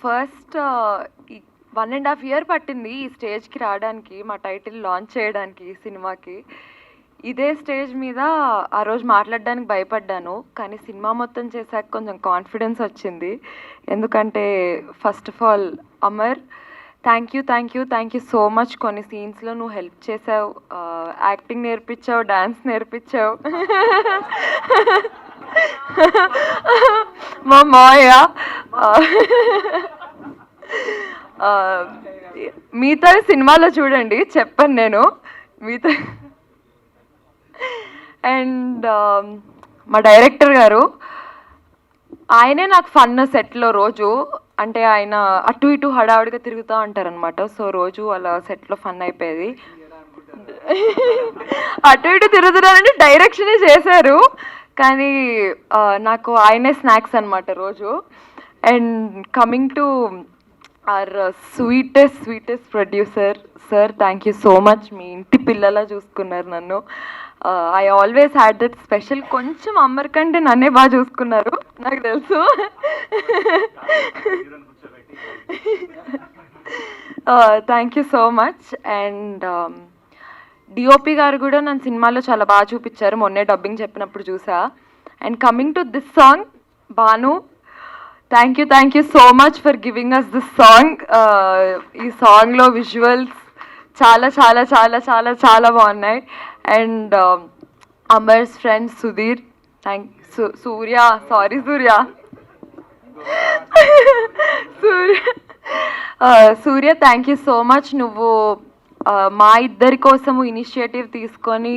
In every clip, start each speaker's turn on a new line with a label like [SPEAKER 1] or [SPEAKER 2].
[SPEAKER 1] First 1.5 year పట్టింది ఈ స్టేజ్కి రావడానికి, మా టైటిల్ లాంచ్ చేయడానికి ఈ సినిమాకి. ఇదే స్టేజ్ మీద ఆ రోజు మాట్లాడడానికి భయపడ్డాను, కానీ సినిమా మొత్తం చేశాక కొంచెం కాన్ఫిడెన్స్ వచ్చింది. ఎందుకంటే first of all Amar, thank you so much. కొన్ని సీన్స్లో నువ్వు హెల్ప్ చేసావు, యాక్టింగ్ నేర్పించావు, డాన్స్ నేర్పించావు. మా మాయ మిగతా సినిమాలో చూడండి, చెప్పను నేను మిగతా. అండ్ మా డైరెక్టర్ గారు, ఆయనే నాకు ఫన్ సెట్లో రోజు. అంటే ఆయన అటు ఇటు హడావుడిగా తిరుగుతూ ఉంటారనమాట. సో రోజు అలా సెట్లో ఫన్ అయిపోయేది. అటు ఇటు తిరుగుతున్నారంటే డైరెక్షనే చేశారు, కానీ నాకు ఆయనే స్నాక్స్ అనమాట రోజు. And coming to our sweetest producer sir, thank you so much. మీ ఇంటి పిల్లలా చూసుకున్నారు నన్ను. I always had that special. కొంచెం అమ్మర్ కంటే నన్నే బాగా చూసుకున్నారు, నాకు తెలుసు. Thank you so much. And DOP గారు కూడా నన్ను సినిమాలో చాలా బాగా చూపించారు, మొన్నే డబ్బింగ్ చెప్పినప్పుడు చూసా. And coming to this song, Bhanu, thank you so much for giving us this song. ఈ సాంగ్లో విజువల్స్ చాలా చాలా చాలా చాలా చాలా బాగున్నాయి. And Amar's friend Sudheer, Surya thank you so much. నువ్వు మా ఇద్దరి కోసము ఇనిషియేటివ్ తీసుకొని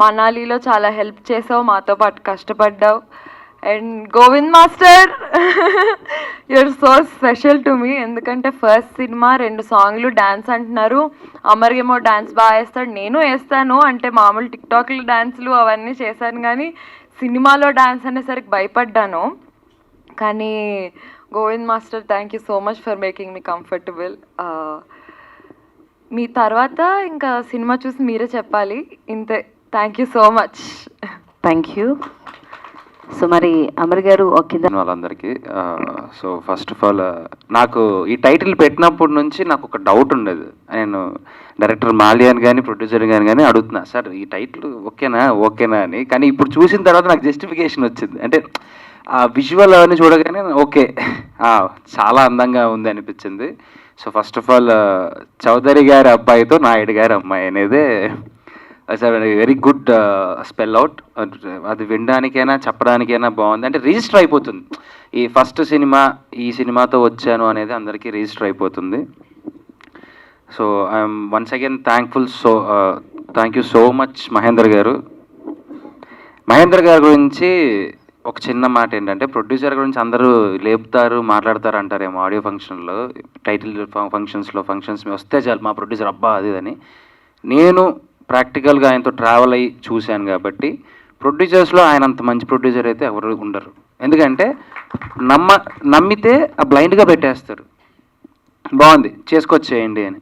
[SPEAKER 1] మనాలిలో చాలా హెల్ప్ చేసావు, మాతో పాటు కష్టపడ్డావు. And Govind master, you're so special to me. ఎందుకంటే ఫస్ట్ సినిమా 2 సాంగ్లు డ్యాన్స్ అంటున్నారు, అమర్ ఏమో డ్యాన్స్ బాగా వేస్తాడు, నేను వేస్తాను. అంటే మామూలు టిక్టాక్లు డ్యాన్స్లు అవన్నీ చేశాను, కానీ సినిమాలో డ్యాన్స్ అనేసరికి భయపడ్డాను. కానీ Govind master, thank you so much for making me comfortable. మీ తర్వాత ఇంకా సినిమా చూసి మీరే చెప్పాలి, ఇంతే. Thank you so much.
[SPEAKER 2] Thank you. So మరి అమర్ గారు
[SPEAKER 3] వాళ్ళందరికీ, సో ఫస్ట్ ఆఫ్ ఆల్ నాకు ఈ టైటిల్ పెట్టినప్పటి నుంచి నాకు ఒక డౌట్ ఉండేది. నేను డైరెక్టర్ మాల్యాన్ కానీ ప్రొడ్యూసర్ కానీ అడుగుతున్నా, సార్ ఈ టైటిల్ ఓకేనా అని. కానీ ఇప్పుడు చూసిన తర్వాత నాకు జస్టిఫికేషన్ వచ్చింది. అంటే ఆ విజువల్ అవన్నీ చూడగానే ఓకే, చాలా అందంగా ఉంది అనిపించింది. So first of all Chowdary గారి అబ్బాయితో నాయుడు గారి అమ్మాయి అనేదే వెరీ గుడ్ స్పెల్ అవుట్. అది వినడానికైనా చెప్పడానికైనా బాగుంది. అంటే రిజిస్టర్ అయిపోతుంది, ఈ ఫస్ట్ సినిమా ఈ సినిమాతో వచ్చాను అనేది అందరికీ రిజిస్టర్ అయిపోతుంది. So I'm once again thankful. Thank you so much Mahender గారు. మహేందర్ గారి గురించి ఒక చిన్న మాట ఏంటంటే, ప్రొడ్యూసర్ గురించి అందరూ లేపుతారు మాట్లాడతారు అంటారేమో ఆడియో ఫంక్షన్లో, టైటిల్ ఫంక్షన్స్ వస్తే చాలు మా ప్రొడ్యూసర్ అబ్బా అది అని. నేను ప్రాక్టికల్గా ఆయనతో ట్రావెల్ అయ్యి చూశాను కాబట్టి ప్రొడ్యూసర్స్లో ఆయన అంత మంచి ప్రొడ్యూసర్ అయితే ఎవరు ఉండరు. ఎందుకంటే నమ్మితే బ్లైండ్గా పెట్టేస్తారు, బాగుంది చేసుకొచ్చేయండి అని.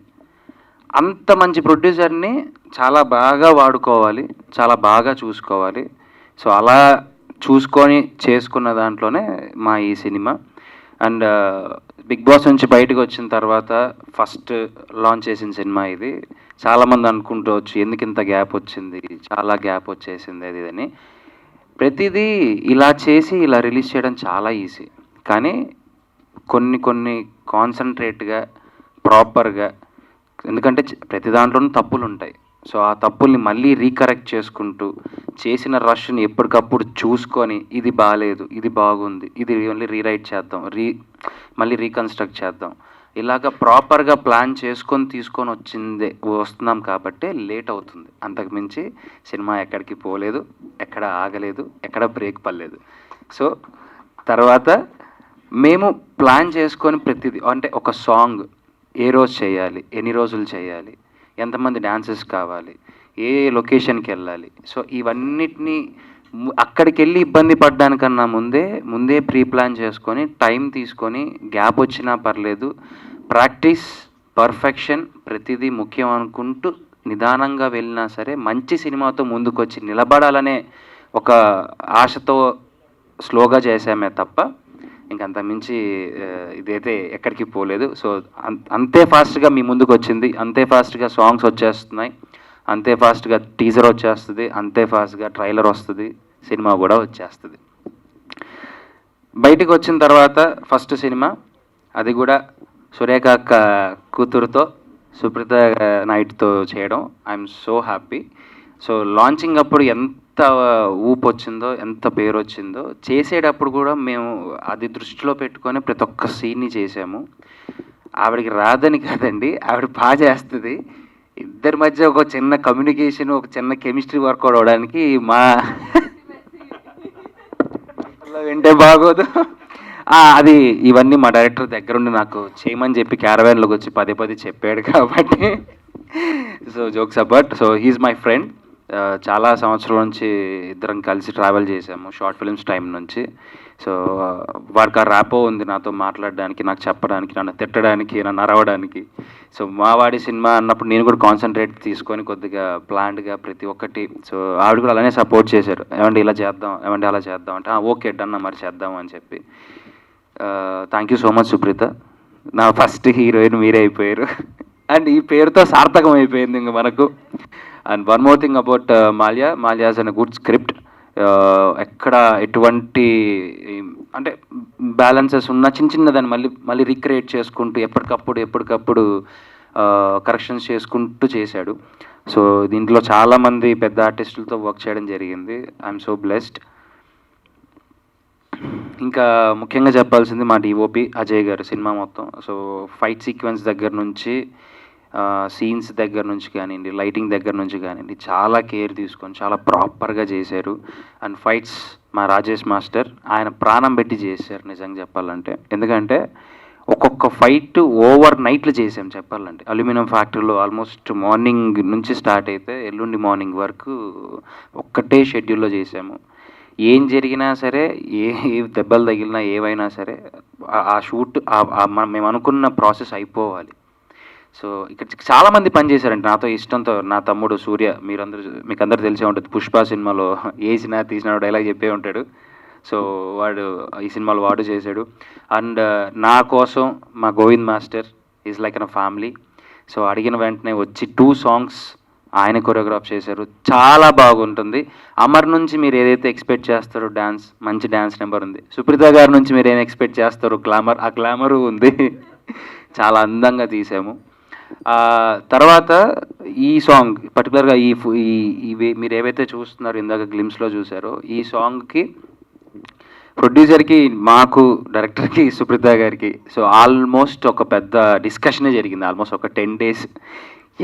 [SPEAKER 3] అంత మంచి ప్రొడ్యూసర్ని చాలా బాగా వాడుకోవాలి, చాలా బాగా చూసుకోవాలి. సో అలా చూసుకొని చేసుకున్న దాంట్లోనే మా ఈ సినిమా. అండ్ బిగ్ బాస్ నుంచి బయటకు వచ్చిన తర్వాత ఫస్ట్ లాంచ్ చేసిన సినిమా ఇది. చాలామంది అనుకుంటవచ్చు ఎందుకు ఇంత గ్యాప్ వచ్చింది, చాలా గ్యాప్ వచ్చేసింది అది అని. ప్రతిదీ ఇలా చేసి ఇలా రిలీజ్ చేయడం చాలా ఈజీ, కానీ కొన్ని కాన్సన్ట్రేట్గా ప్రాపర్గా, ఎందుకంటే ప్రతి దాంట్లోనూ తప్పులు ఉంటాయి. సో ఆ తప్పుల్ని మళ్ళీ రీకరెక్ట్ చేసుకుంటూ చేసిన రష్ని ఎప్పటికప్పుడు చూసుకొని ఇది బాగాలేదు, ఇది బాగుంది, ఇది మళ్ళీ రీరైట్ చేద్దాం, మళ్ళీ రీకన్స్ట్రక్ట్ చేద్దాం, ఇలాగ ప్రాపర్గా ప్లాన్ తీసుకొని వస్తున్నాం కాబట్టి లేట్ అవుతుంది. అంతకుమించి సినిమా ఎక్కడికి పోలేదు, ఎక్కడ ఆగలేదు, ఎక్కడ బ్రేక్ పడలేదు. సో తర్వాత మేము ప్లాన్ చేసుకొని ప్రతిదీ, అంటే ఒక సాంగ్ ఏ రోజు చేయాలి, ఎన్ని రోజులు చేయాలి, ఎంతమంది డాన్సెస్ కావాలి, ఏ లొకేషన్కి వెళ్ళాలి, సో ఇవన్నిటినీ అక్కడికి వెళ్ళి ఇబ్బంది పడ్డానికన్నా ముందే ప్రీ ప్లాన్ చేసుకొని టైం తీసుకొని, గ్యాప్ వచ్చినా పర్లేదు, ప్రాక్టీస్, పర్ఫెక్షన్ ప్రతిదీ ముఖ్యం అనుకుంటూ నిదానంగా వెళ్ళినా సరే మంచి సినిమాతో ముందుకొచ్చి నిలబడాలనే ఒక ఆశతో స్లోగా చేసామే తప్ప ఇంకంత మించి ఇదైతే ఎక్కడికి పోలేదు. సో అంతే ఫాస్ట్గా మీ ముందుకు వచ్చింది, అంతే ఫాస్ట్గా సాంగ్స్ వచ్చేస్తున్నాయి, అంతే ఫాస్ట్గా టీజర్ వచ్చేస్తుంది, అంతే ఫాస్ట్గా ట్రైలర్ వస్తుంది, సినిమా కూడా వచ్చేస్తుంది. బయటికి వచ్చిన తర్వాత ఫస్ట్ సినిమా, అది కూడా సురేఖ అక్క కూతురుతో, సుప్రీత నాయుడుతో చేయడం, I'm so happy. So launching అప్పుడు ఎంత ఊపు వచ్చిందో, ఎంత పేరు వచ్చిందో, చేసేటప్పుడు కూడా మేము అది దృష్టిలో పెట్టుకొని ప్రతి ఒక్క సీన్ని చేసాము. ఆవిడకి రాదని కాదండి, ఆవిడ బాగా చేస్తుంది. ఇద్దరి మధ్య ఒక చిన్న కమ్యూనికేషన్, ఒక చిన్న కెమిస్ట్రీ వర్కౌట్ అవడానికి మా వింటే బాగోదు. అది ఇవన్నీ మా డైరెక్టర్ దగ్గరుండి నాకు చేయమని చెప్పి క్యారవాన్లోకి వచ్చి పదే పదే చెప్పాడు కాబట్టి. So jokes about, so he is my friend. చాలా సంవత్సరాల నుంచి ఇద్దరం కలిసి ట్రావెల్ చేసాము, షార్ట్ ఫిల్మ్స్ టైం నుంచి. సో వాడికి ఆ ర్యాపో ఉంది నాతో మాట్లాడడానికి, నాకు చెప్పడానికి, నన్ను తిట్టడానికి, నన్ను అరవడానికి. సో మా వాడి సినిమా అన్నప్పుడు నేను కూడా కాన్సన్ట్రేట్ తీసుకొని కొద్దిగా ప్లాన్డ్గా ప్రతి ఒక్కటి. సో ఆవిడ కూడా అలానే సపోర్ట్ చేశారు, ఏమంటే ఇలా చేద్దాం, ఏమంటే అలా చేద్దాం అంటే ఓకే డన్ మరి చేద్దాం అని చెప్పి. Thank you so much Supritha, నా ఫస్ట్ హీరోయిన్ మీరే అయిపోయారు. అండ్ ఈ పేరుతో సార్థకం అయిపోయింది ఇంక మనకు. And one more thing about Mallya has an good script. ఎక్కడ ఎటువంటి అంటే బ్యాలెన్సెస్ ఉన్న చిన్నదాన్ని మళ్ళీ రీక్రియేట్ చేసుకుంటూ ఎప్పటికప్పుడు కరెక్షన్స్ చేసుకుంటూ చేశాడు. సో దీంట్లో చాలామంది పెద్ద ఆర్టిస్టులతో వర్క్ చేయడం జరిగింది. I'm so blessed. ఇంకా ముఖ్యంగా చెప్పాల్సింది మా డిఓపి అజయ్ గారు సినిమా మొత్తం. సో ఫైట్ సీక్వెన్స్ దగ్గర నుంచి, సీన్స్ దగ్గర నుంచి కానివ్వండి, లైటింగ్ దగ్గర నుంచి కానివ్వండి, చాలా కేర్ తీసుకొని చాలా ప్రాపర్గా చేశారు. అండ్ ఫైట్స్ మా రాజేష్ మాస్టర్ ఆయన ప్రాణం పెట్టి చేశారు నిజంగా చెప్పాలంటే. ఎందుకంటే ఒక్కొక్క ఫైట్ ఓవర్ నైట్లు చేసాం చెప్పాలంటే. అల్యూమినియం ఫ్యాక్టరీలో ఆల్మోస్ట్ మార్నింగ్ నుంచి స్టార్ట్ అయితే ఎల్లుండి మార్నింగ్ వరకు ఒక్కటే షెడ్యూల్లో చేసాము. ఏం జరిగినా సరే, ఏ దెబ్బలు తగిలినా ఏవైనా సరే ఆ షూట్ మేము అనుకున్న ప్రాసెస్ అయిపోవాలి. సో ఇక్కడ చాలామంది పనిచేశారండి నాతో ఇష్టంతో. నా తమ్ముడు సూర్య, మీకు అందరూ తెలిసే ఉంటుంది, పుష్ప సినిమాలో ఏసినా తీసిన డైలాగ్ చెప్పే ఉంటాడు. సో వాడు ఈ సినిమాలో వాడు చేశాడు. అండ్ నా కోసం మా Govind master is like an family. So అడిగిన వెంటనే వచ్చి 2 songs ఆయన కొరియోగ్రాఫ్ చేశారు, చాలా బాగుంటుంది. అమర్ నుంచి మీరు ఏదైతే ఎక్స్పెక్ట్ చేస్తారో డ్యాన్స్, మంచి డ్యాన్స్ నెంబర్ ఉంది. సుప్రీత గారి నుంచి మీరు ఏం ఎక్స్పెక్ట్ చేస్తారో గ్లామర్, ఆ గ్లామరు ఉంది. చాలా అందంగా తీసాము. తర్వాత ఈ సాంగ్ పర్టికులర్గా ఇవి మీరు ఏవైతే చూస్తున్నారో, ఇందాక గ్లిమ్స్లో చూసారో, ఈ సాంగ్కి ప్రొడ్యూసర్కి, మాకు, డైరెక్టర్కి, సుప్రీత గారికి సో ఆల్మోస్ట్ ఒక పెద్ద డిస్కషనే జరిగింది. ఆల్మోస్ట్ ఒక 10 days.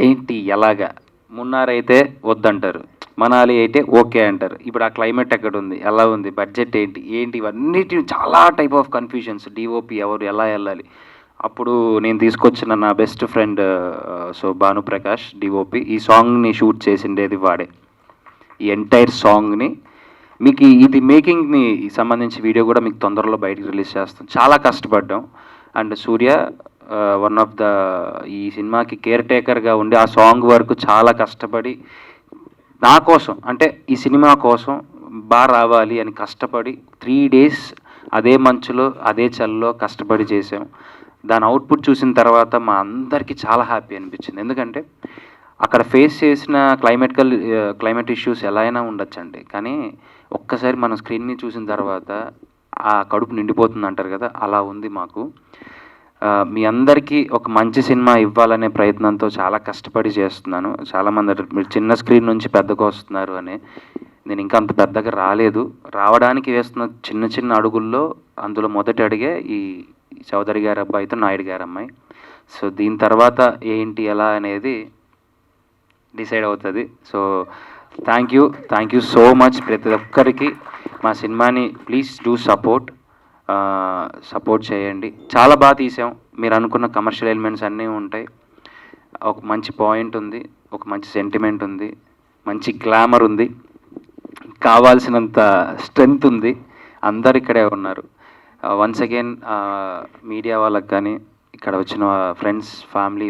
[SPEAKER 3] ఏంటి ఎలాగా, మున్నార్ అయితే వద్దంటారు, మనాలి అయితే ఓకే అంటారు, ఇప్పుడు ఆ క్లైమేట్ ఎక్కడ ఉంది, ఎలా ఉంది, బడ్జెట్ ఏంటి ఇవన్నిటి చాలా టైప్ ఆఫ్ కన్ఫ్యూజన్స్. డిఓపి ఎవరు, ఎలా వెళ్ళాలి. అప్పుడు నేను తీసుకొచ్చిన నా best friend so Bhanuprakash DOP, ఈ సాంగ్ని షూట్ చేసిండేది వాడే. ఈ ఎంటైర్ సాంగ్ని మీకు ఇది మేకింగ్ని సంబంధించి వీడియో కూడా మీకు తొందరలో బయటకు రిలీజ్ చేస్తాం. చాలా కష్టపడ్డాం. And Surya one of the ఈ సినిమాకి కేర్ టేకర్గా ఉండి ఆ సాంగ్ వరకు చాలా కష్టపడి నా కోసం, అంటే ఈ సినిమా కోసం బాగా రావాలి అని కష్టపడి 3 days అదే మంచులో అదే చల్లో కష్టపడి చేసాం. దాని అవుట్పుట్ చూసిన తర్వాత మా అందరికీ చాలా హ్యాపీ అనిపించింది. ఎందుకంటే అక్కడ ఫేస్ చేసిన క్లైమేట్ ఇష్యూస్ ఎలా అయినా ఉండొచ్చండి, కానీ ఒక్కసారి మన స్క్రీన్ని చూసిన తర్వాత ఆ కడుపు నిండిపోతుంది అంటారు కదా, అలా ఉంది మాకు. మీ అందరికీ ఒక మంచి సినిమా ఇవ్వాలనే ప్రయత్నంతో చాలా కష్టపడి చేస్తున్నాను. చాలామంది మీరు చిన్న స్క్రీన్ నుంచి పెద్దగా వస్తున్నారు అని. నేను ఇంకా అంత పెద్దగా రాలేదు. రావడానికి వేస్తున్న చిన్న చిన్న అడుగుల్లో అందులో మొదటి అడిగే ఈ చౌదరి గారి అబ్బాయితో నాయుడు గారి అమ్మాయి. సో దీని తర్వాత ఏంటి ఎలా అనేది డిసైడ్ అవుతుంది. So thank you so much ప్రతి ఒక్కరికి. మా సినిమాని ప్లీజ్ డూ సపోర్ట్ చేయండి. చాలా బాగా తీసాం. మీరు అనుకున్న కమర్షియల్ ఎలిమెంట్స్ అన్నీ ఉంటాయి. ఒక మంచి పాయింట్ ఉంది, ఒక మంచి సెంటిమెంట్ ఉంది, మంచి గ్లామర్ ఉంది, కావాల్సినంత స్ట్రెంగ్త్ ఉంది. అందరు ఇక్కడే ఉన్నారు. వన్స్ అగైన్ మీడియా వాళ్ళకి కానీ, ఇక్కడ వచ్చిన ఫ్రెండ్స్, ఫ్యామిలీ